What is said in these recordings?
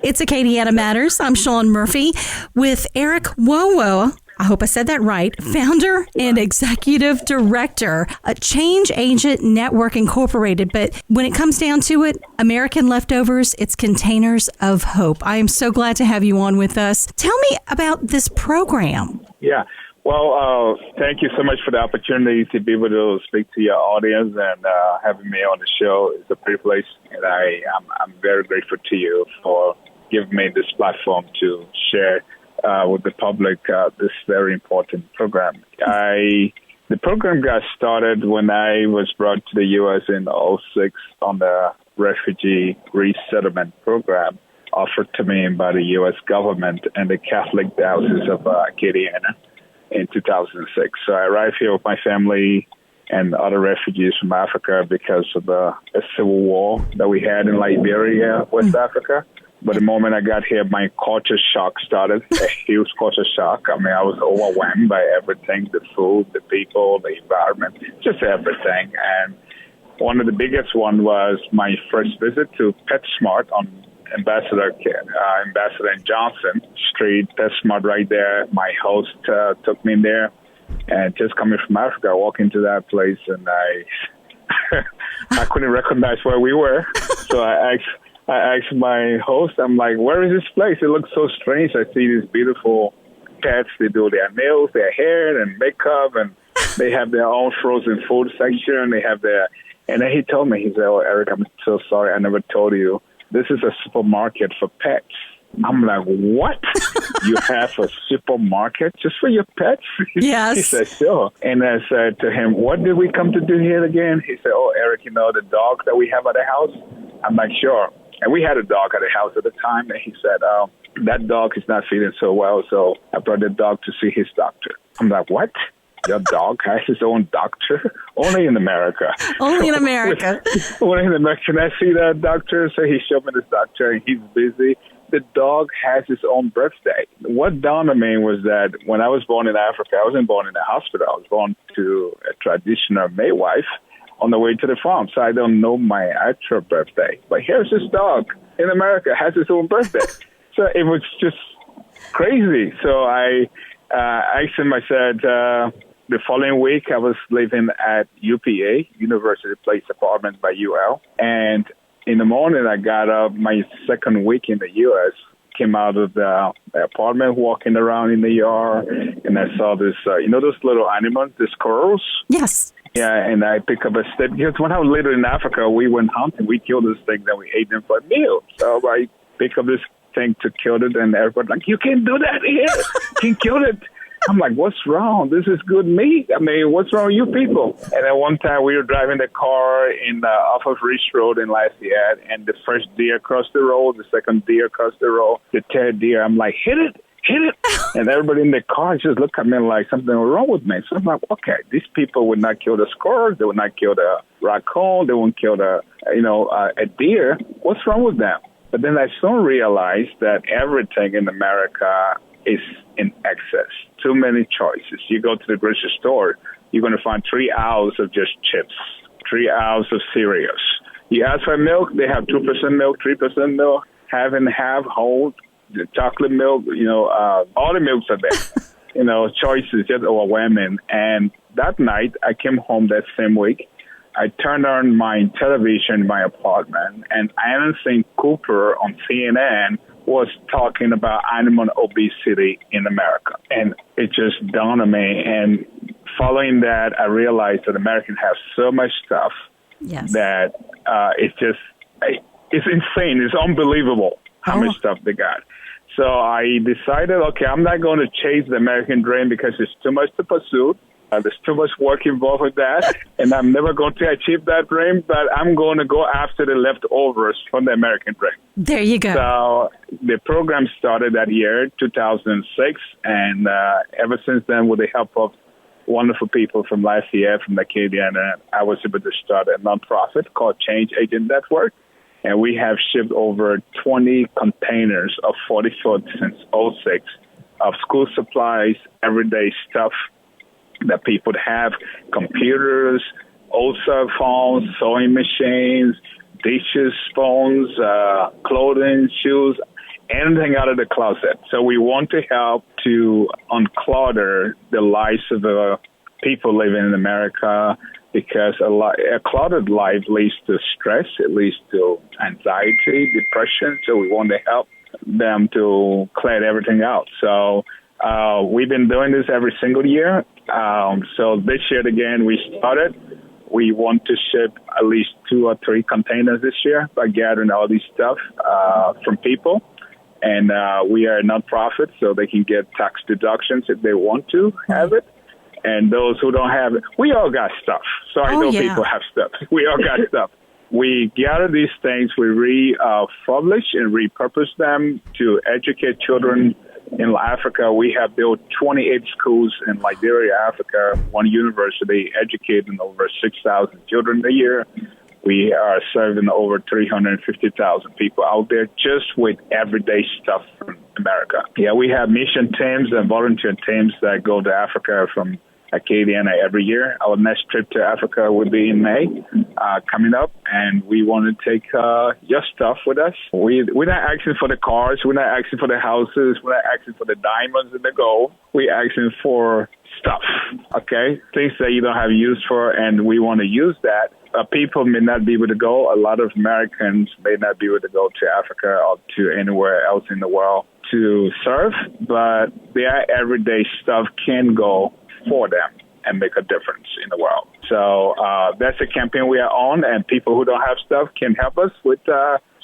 It's Acadiana Matters. I'm Sean Murphy with Eric Wowoh. I hope I said that right. Founder and Executive Director at Change Agent Network Incorporated. But when it comes down to it, American Leftovers, it's containers of hope. I am so glad to have you on with us. Tell me about this program. Yeah. Well, thank you so much for the opportunity to be able to speak to your audience and having me on the show. It's a privilege, and I'm very grateful to you for giving me this platform to share with the public this very important program. The program got started when I was brought to the U.S. in 2006 on the Refugee Resettlement Program offered to me by the U.S. government and the Catholic Diocese of Acadiana in 2006. So I arrived here with my family and other refugees from Africa because of a civil war that we had in Liberia, West Africa. But the moment I got here, my culture shock started, a huge culture shock. I mean, I was overwhelmed by everything, the food, the people, the environment, just everything. And one of the biggest one was my first visit to PetSmart on Ambassador and Johnson Street, PetSmart right there. My host took me in there. And just coming from Africa, I walked into that place, and I couldn't recognize where we were. So I asked my host, I'm like, where is this place? It looks so strange. I see these beautiful pets. They do their nails, their hair, and makeup, and they have their own frozen food section. They have and then he told me, he said, oh, Eric, I'm so sorry. I never told you. This is a supermarket for pets. I'm like, what? You have a supermarket just for your pets? Yes. He said, sure. And I said to him, what did we come to do here again? He said, oh, Eric, the dog that we have at the house? I'm like, sure. And we had a dog at the house at the time. And he said, that dog is not feeling so well, so I brought the dog to see his doctor. I'm like, what? Your dog has his own doctor? Only in America. Only in America. Only in America. Can I see that doctor? So he showed me this doctor, and he's busy. The dog has his own birthday. What dawned on me was that when I was born in Africa, I wasn't born in a hospital. I was born to a traditional midwife on the way to the farm. So I don't know my actual birthday. But here's this dog in America, has his own birthday. So it was just crazy. So I asked him, I said, the following week, I was living at UPA, University Place Apartment by UL. And in the morning, I got up my second week in the U.S., came out of the apartment, walking around in the yard, and I saw this, those little animals, the squirrels? Yes. Yeah, and I picked up a stick. Because when I was little in Africa, we went hunting. We killed this thing, then we ate them for a meal. So I picked up this thing to kill it, and everybody like, you can't do that here. You can't kill it. I'm like, what's wrong? This is good meat. I mean, what's wrong with you people? And then one time we were driving the car off of Reach Road in Lafayette, and the first deer crossed the road, the second deer crossed the road, the third deer. I'm like, hit it. And everybody in the car just looked at me like something was wrong with me. So I'm like, okay, these people would not kill the squirrel. They would not kill the raccoon. They wouldn't kill a deer. What's wrong with them? But then I soon realized that everything in America is in excess. Too many choices. You go to the grocery store, you're going to find 3 hours of just chips, 3 hours of cereals. You ask for milk, they have 2% milk, 3% milk, half and half, whole, the chocolate milk, all the milks are there. Choices just overwhelming. And that night, I came home that same week. I turned on my television in my apartment, and Anderson Cooper on CNN was talking about animal obesity in America. And it just dawned on me. And following that, I realized that Americans have so much stuff that it's insane. It's unbelievable how much stuff they got. So I decided, okay, I'm not going to chase the American dream because there's too much to pursue. There's too much work involved with that, and I'm never going to achieve that dream, but I'm going to go after the leftovers from the American dream. There you go. So the program started that year, 2006, and ever since then, with the help of wonderful people from Lafayette, from Acadiana, I was able to start a nonprofit called Change Agent Network, and we have shipped over 20 containers of 40 foot since 2006 of school supplies, everyday stuff that people have, computers, old cell phones, sewing machines, dishes, spoons, clothing, shoes, anything out of the closet. So we want to help to unclutter the lives of the people living in America, because a cluttered life leads to stress, it leads to anxiety, depression. So we want to help them to clear everything out. So we've been doing this every single year. So this year again, we started. We want to ship at least 2 or 3 containers this year by gathering all this stuff from people. And we are a nonprofit, so they can get tax deductions if they want to have it. And those who don't have it, we all got stuff. So I know people have stuff. We all got stuff. We gather these things, we republish and repurpose them to educate children in Africa. We have built 28 schools in Liberia, Africa, 1 university, educating over 6,000 children a year. We are serving over 350,000 people out there just with everyday stuff from America. Yeah, we have mission teams and volunteer teams that go to Africa from Acadiana every year. Our next trip to Africa will be in May, coming up, and we want to take your stuff with us. We're not asking for the cars, we're not asking for the houses, we're not asking for the diamonds and the gold. We're asking for stuff, okay? Things that you don't have use for, and we want to use that. People may not be able to go. A lot of Americans may not be able to go to Africa or to anywhere else in the world to serve, but their everyday stuff can go for them and make a difference in the world. So that's a campaign we are on, and people who don't have stuff can help us with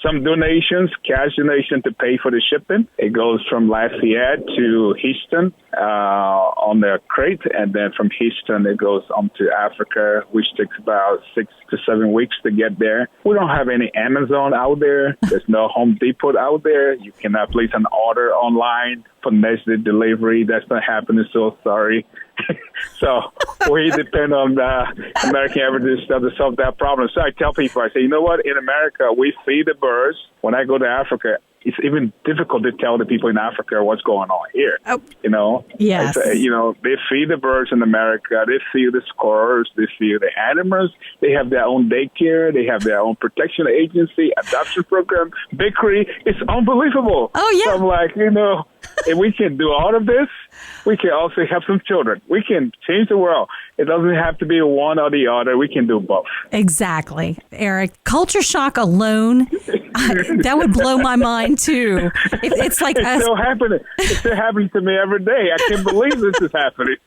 some donations, cash donation to pay for the shipping. It goes from Lafayette to Houston on the crate, and then from Houston it goes on to Africa, which takes about 6 to 7 weeks to get there. We don't have any Amazon out there. There's no Home Depot out there. You cannot place an order online for next day delivery. That's not happening, so sorry. So we depend on the American everyday stuff to solve that problem. So I tell people, I say, you know what? In America, we feed the birds. When I go to Africa, it's even difficult to tell the people in Africa what's going on here. Oh. You know? Yes. They feed the birds in America. They feed the squirrels. They feed the animals. They have their own daycare. They have their own protection agency, adoption program, bakery. It's unbelievable. Oh, yeah. So I'm like, if we can do all of this, we can also help some children. We can change the world. It doesn't have to be one or the other. We can do both. Exactly. Eric, culture shock alone, that would blow my mind too. It's like it's still happening. It's still happening to me every day. I can't believe this is happening.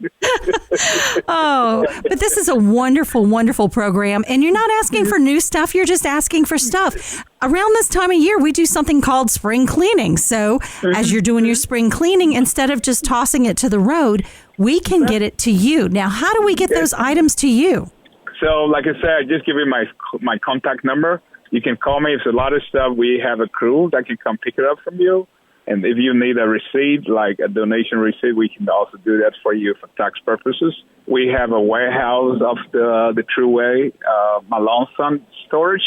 Oh, but this is a wonderful, wonderful program. And you're not asking for new stuff. You're just asking for stuff. Around this time of year, we do something called spring cleaning. So as you're doing your spring cleaning, instead of just tossing it to the road, we can get it to you. Now, how do we get those items to you? So, like I said, I just give you my contact number. You can call me. If it's a lot of stuff, we have a crew that can come pick it up from you. And if you need a receipt, like a donation receipt, we can also do that for you for tax purposes. We have a warehouse off the Trueway, Malonson storage,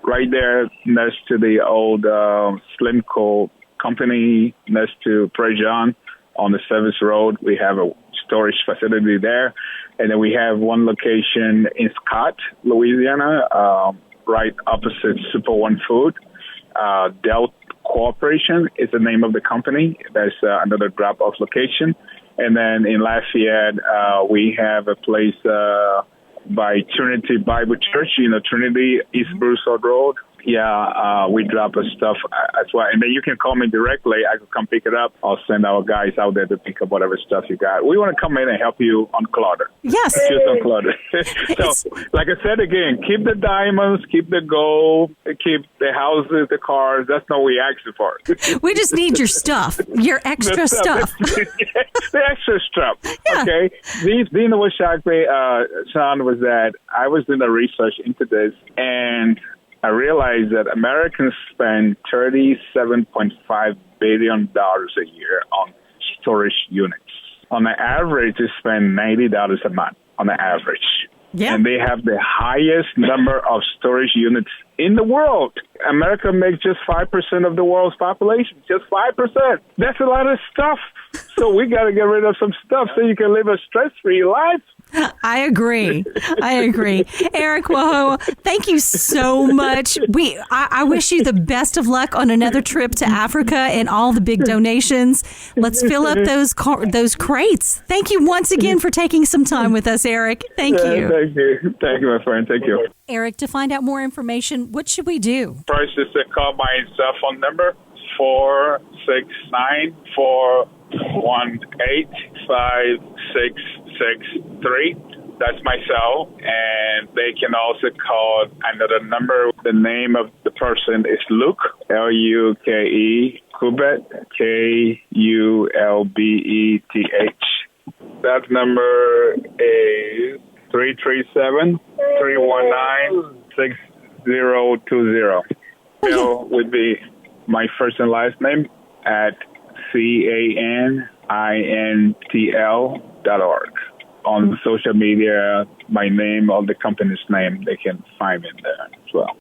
right there next to the old Slimco company, next to Prejean on the Service Road. We have a storage facility there. And then we have one location in Scott, Louisiana, right opposite Super One Food. Dell Corporation is the name of the company. That's another drop-off location. And then in Lafayette, we have a place by Trinity Bible Church, Trinity, East Broussard Road. Yeah, we drop us stuff as well. And then you can call me directly. I can come pick it up. I'll send our guys out there to pick up whatever stuff you got. We want to come in and help you unclutter. Yes. Just unclutter. So, like I said again, keep the diamonds, keep the gold, keep the houses, the cars. That's not what we're asking for. We just need your stuff, your extra stuff. The extra stuff. Yeah. Okay? Do you know what shocked me, Sean, was that I was doing the research into this, and I realized that Americans spend $37.5 billion a year on storage units. On the average, they spend $90 a month on the average. Yeah. And they have the highest number of storage units in the world. America makes just 5% of the world's population, just 5%. That's a lot of stuff. So we got to get rid of some stuff so you can live a stress-free life. I agree. Eric Wowoh, thank you so much. I wish you the best of luck on another trip to Africa and all the big donations. Let's fill up those crates. Thank you once again for taking some time with us, Eric. Thank you. Thank you, my friend. Thank you. Eric, to find out more information, what should we do? First is to call my cell phone number, 469-418-5663. That's my cell. And they can also call another number. The name of the person is Luke, Luke, Kubet, Kulbeth. That number is 337-319-6020. Email would be my first and last name at canintl.org. On social media, my name or the company's name, they can find me there as well.